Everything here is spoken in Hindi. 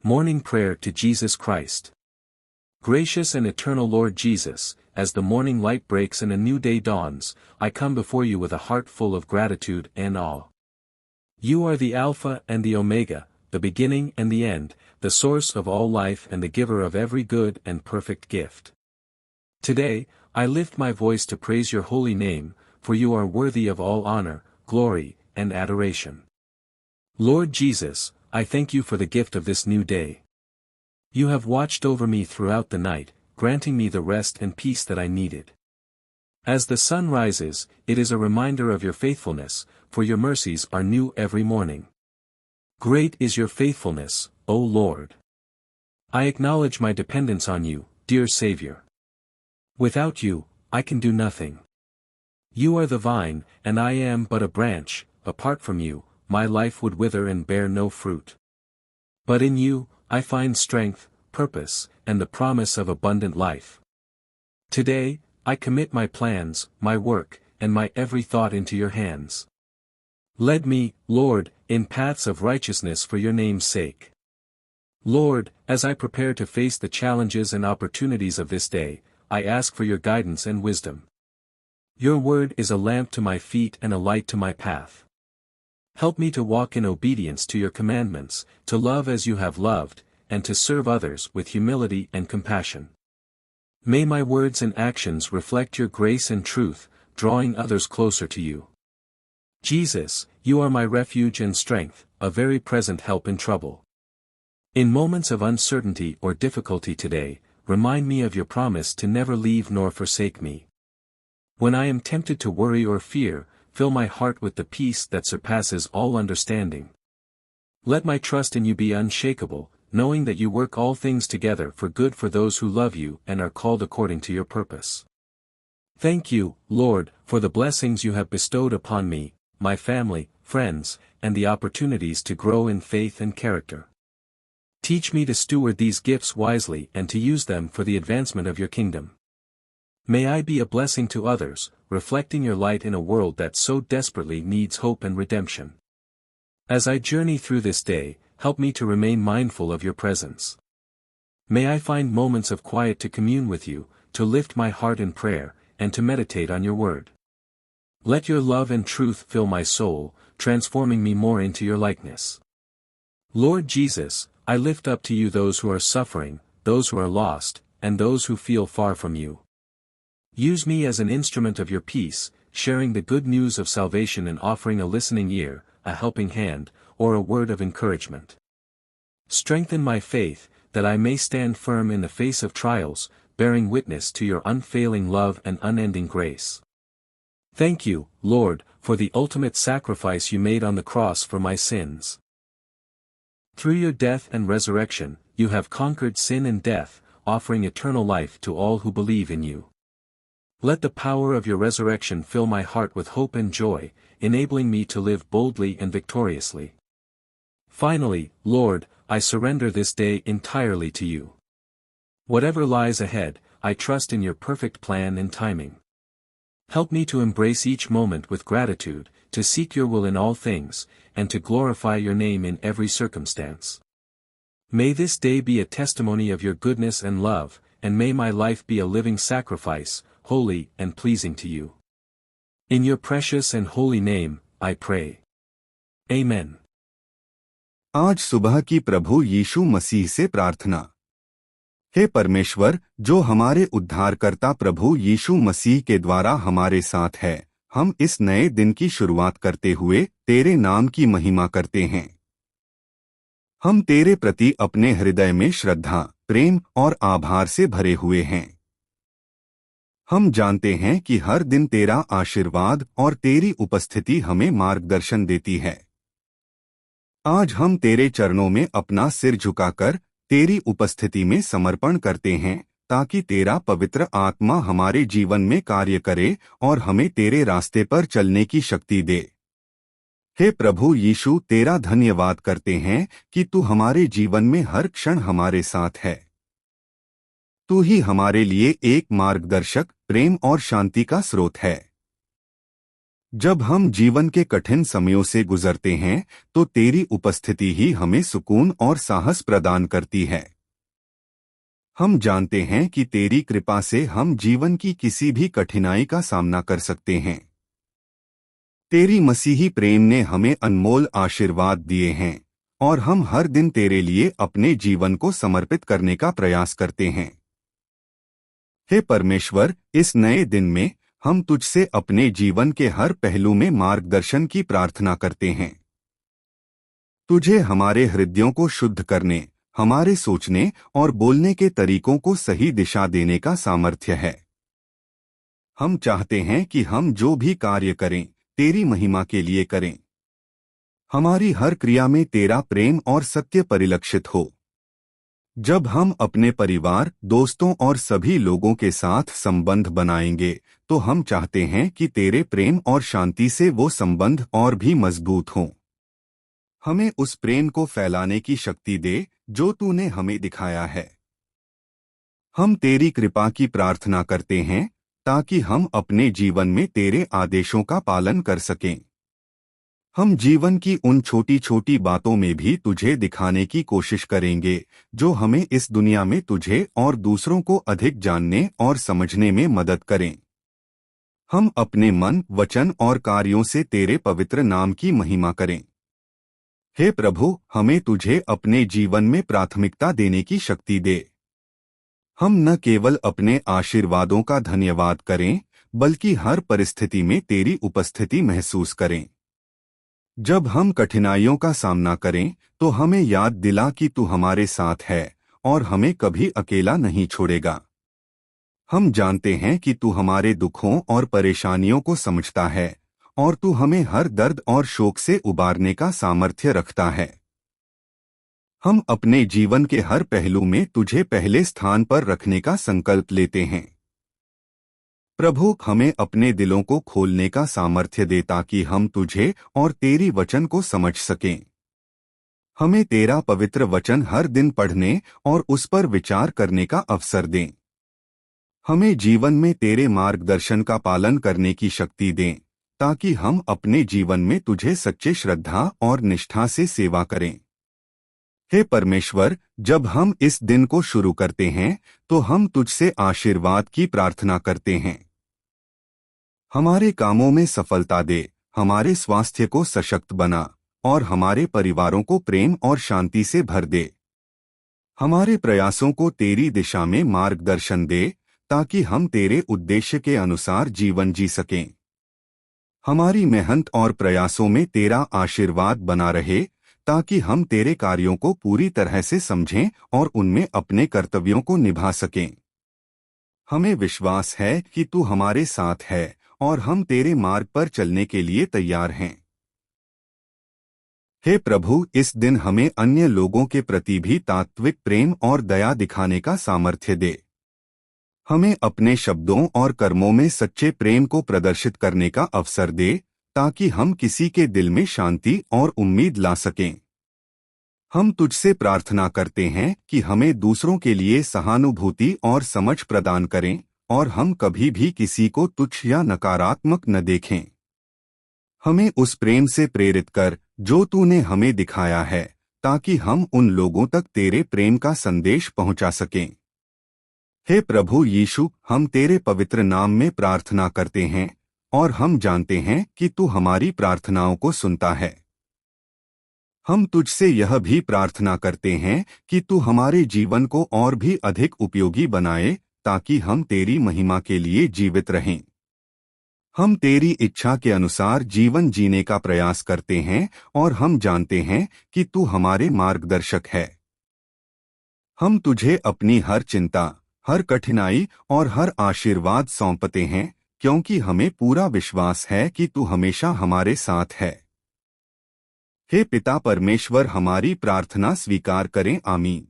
Morning Prayer to Jesus Christ. Gracious and eternal Lord Jesus, as the morning light breaks and a new day dawns, I come before you with a heart full of gratitude and awe. You are the Alpha and the Omega, the beginning and the end, the source of all life and the giver of every good and perfect gift. Today, I lift my voice to praise your holy name, for you are worthy of all honor, glory, and adoration. Lord Jesus, I thank you for the gift of this new day. You have watched over me throughout the night, granting me the rest and peace that I needed. As the sun rises, it is a reminder of your faithfulness, for your mercies are new every morning. Great is your faithfulness, O Lord. I acknowledge my dependence on you, dear Savior. Without you, I can do nothing. You are the vine, and I am but a branch. Apart from you, my life would wither and bear no fruit. But in you, I find strength, purpose, and the promise of abundant life. Today, I commit my plans, my work, and my every thought into your hands. Lead me, Lord, in paths of righteousness for your name's sake. Lord, as I prepare to face the challenges and opportunities of this day, I ask for your guidance and wisdom. Your word is a lamp to my feet and a light to my path. Help me to walk in obedience to your commandments, to love as you have loved, and to serve others with humility and compassion. May my words and actions reflect your grace and truth, drawing others closer to you. Jesus, you are my refuge and strength, a very present help in trouble. In moments of uncertainty or difficulty today, remind me of your promise to never leave nor forsake me. When I am tempted to worry or fear, fill my heart with the peace that surpasses all understanding. Let my trust in you be unshakable, knowing that you work all things together for good for those who love you and are called according to your purpose. Thank you, Lord, for the blessings you have bestowed upon me, my family, friends, and the opportunities to grow in faith and character. Teach me to steward these gifts wisely and to use them for the advancement of your kingdom. May I be a blessing to others, reflecting your light in a world that so desperately needs hope and redemption. As I journey through this day, help me to remain mindful of your presence. May I find moments of quiet to commune with you, to lift my heart in prayer, and to meditate on your word. Let your love and truth fill my soul, transforming me more into your likeness. Lord Jesus, I lift up to you those who are suffering, those who are lost, and those who feel far from you. Use me as an instrument of your peace, sharing the good news of salvation and offering a listening ear, a helping hand, or a word of encouragement. Strengthen my faith, that I may stand firm in the face of trials, bearing witness to your unfailing love and unending grace. Thank you, Lord, for the ultimate sacrifice you made on the cross for my sins. Through your death and resurrection, you have conquered sin and death, offering eternal life to all who believe in you. Let the power of your resurrection fill my heart with hope and joy, enabling me to live boldly and victoriously. Finally, Lord, I surrender this day entirely to you. Whatever lies ahead, I trust in your perfect plan and timing. Help me to embrace each moment with gratitude, to seek your will in all things, and to glorify your name in every circumstance. May this day be a testimony of your goodness and love, and may my life be a living sacrifice, holy and pleasing to you. In your precious and holy name, I pray. Amen. आज सुबह की प्रभु यीशु मसीह से प्रार्थना। हे परमेश्वर, जो हमारे उद्धारकर्ता प्रभु यीशु मसीह के द्वारा हमारे साथ है, हम इस नए दिन की शुरुआत करते हुए तेरे नाम की महिमा करते हैं। हम तेरे प्रति अपने हृदय में श्रद्धा, प्रेम और आभार से भरे हुए हैं। हम जानते हैं कि हर दिन तेरा आशीर्वाद और तेरी उपस्थिति हमें मार्गदर्शन देती है। आज हम तेरे चरणों में अपना सिर झुकाकर तेरी उपस्थिति में समर्पण करते हैं, ताकि तेरा पवित्र आत्मा हमारे जीवन में कार्य करे और हमें तेरे रास्ते पर चलने की शक्ति दे। हे प्रभु यीशु, तेरा धन्यवाद करते हैं कि तू हमारे जीवन में हर क्षण हमारे साथ है। तू ही हमारे लिए एक मार्गदर्शक, प्रेम और शांति का स्रोत है। जब हम जीवन के कठिन समयों से गुजरते हैं तो तेरी उपस्थिति ही हमें सुकून और साहस प्रदान करती है। हम जानते हैं कि तेरी कृपा से हम जीवन की किसी भी कठिनाई का सामना कर सकते हैं। तेरी मसीही प्रेम ने हमें अनमोल आशीर्वाद दिए हैं और हम हर दिन तेरे लिए अपने जीवन को समर्पित करने का प्रयास करते हैं। हे परमेश्वर, इस नए दिन में हम तुझसे अपने जीवन के हर पहलू में मार्गदर्शन की प्रार्थना करते हैं। तुझे हमारे हृदयों को शुद्ध करने, हमारे सोचने और बोलने के तरीकों को सही दिशा देने का सामर्थ्य है। हम चाहते हैं कि हम जो भी कार्य करें, तेरी महिमा के लिए करें। हमारी हर क्रिया में तेरा प्रेम और सत्य परिलक्षित हो। जब हम अपने परिवार, दोस्तों और सभी लोगों के साथ संबंध बनाएंगे, तो हम चाहते हैं कि तेरे प्रेम और शांति से वो संबंध और भी मजबूत हों। हमें उस प्रेम को फैलाने की शक्ति दे जो तूने हमें दिखाया है। हम तेरी कृपा की प्रार्थना करते हैं ताकि हम अपने जीवन में तेरे आदेशों का पालन कर सकें। हम जीवन की उन छोटी छोटी बातों में भी तुझे दिखाने की कोशिश करेंगे जो हमें इस दुनिया में तुझे और दूसरों को अधिक जानने और समझने में मदद करें। हम अपने मन, वचन और कार्यों से तेरे पवित्र नाम की महिमा करें। हे प्रभु, हमें तुझे अपने जीवन में प्राथमिकता देने की शक्ति दे। हम न केवल अपने आशीर्वादों का धन्यवाद करें, बल्कि हर परिस्थिति में तेरी उपस्थिति महसूस करें। जब हम कठिनाइयों का सामना करें तो हमें याद दिला कि तू हमारे साथ है और हमें कभी अकेला नहीं छोड़ेगा। हम जानते हैं कि तू हमारे दुखों और परेशानियों को समझता है और तू हमें हर दर्द और शोक से उबारने का सामर्थ्य रखता है। हम अपने जीवन के हर पहलू में तुझे पहले स्थान पर रखने का संकल्प लेते हैं। प्रभु, हमें अपने दिलों को खोलने का सामर्थ्य दे ताकि हम तुझे और तेरी वचन को समझ सकें। हमें तेरा पवित्र वचन हर दिन पढ़ने और उस पर विचार करने का अवसर दें। हमें जीवन में तेरे मार्गदर्शन का पालन करने की शक्ति दें ताकि हम अपने जीवन में तुझे सच्चे श्रद्धा और निष्ठा से सेवा करें। हे परमेश्वर, जब हम इस दिन को शुरू करते हैं तो हम तुझसे आशीर्वाद की प्रार्थना करते हैं। हमारे कामों में सफलता दे, हमारे स्वास्थ्य को सशक्त बना और हमारे परिवारों को प्रेम और शांति से भर दे। हमारे प्रयासों को तेरी दिशा में मार्गदर्शन दे ताकि हम तेरे उद्देश्य के अनुसार जीवन जी सकें। हमारी मेहनत और प्रयासों में तेरा आशीर्वाद बना रहे ताकि हम तेरे कार्यों को पूरी तरह से समझें और उनमें अपने कर्तव्यों को निभा सकें। हमें विश्वास है कि तू हमारे साथ है और हम तेरे मार्ग पर चलने के लिए तैयार हैं। हे प्रभु, इस दिन हमें अन्य लोगों के प्रति भी तात्विक प्रेम और दया दिखाने का सामर्थ्य दे। हमें अपने शब्दों और कर्मों में सच्चे प्रेम को प्रदर्शित करने का अवसर दे ताकि हम किसी के दिल में शांति और उम्मीद ला सकें। हम तुझसे प्रार्थना करते हैं कि हमें दूसरों के लिए सहानुभूति और समझ प्रदान करें और हम कभी भी किसी को तुच्छ या नकारात्मक न देखें। हमें उस प्रेम से प्रेरित कर जो तूने हमें दिखाया है ताकि हम उन लोगों तक तेरे प्रेम का संदेश पहुंचा सकें। हे प्रभु यीशु, हम तेरे पवित्र नाम में प्रार्थना करते हैं और हम जानते हैं कि तू हमारी प्रार्थनाओं को सुनता है। हम तुझसे यह भी प्रार्थना करते हैं कि तू हमारे जीवन को और भी अधिक उपयोगी बनाए ताकि हम तेरी महिमा के लिए जीवित रहें। हम तेरी इच्छा के अनुसार जीवन जीने का प्रयास करते हैं और हम जानते हैं कि तू हमारे मार्गदर्शक है। हम तुझे अपनी हर चिंता, हर कठिनाई और हर आशीर्वाद सौंपते हैं क्योंकि हमें पूरा विश्वास है कि तू हमेशा हमारे साथ है। हे पिता परमेश्वर, हमारी प्रार्थना स्वीकार करें। आमीन।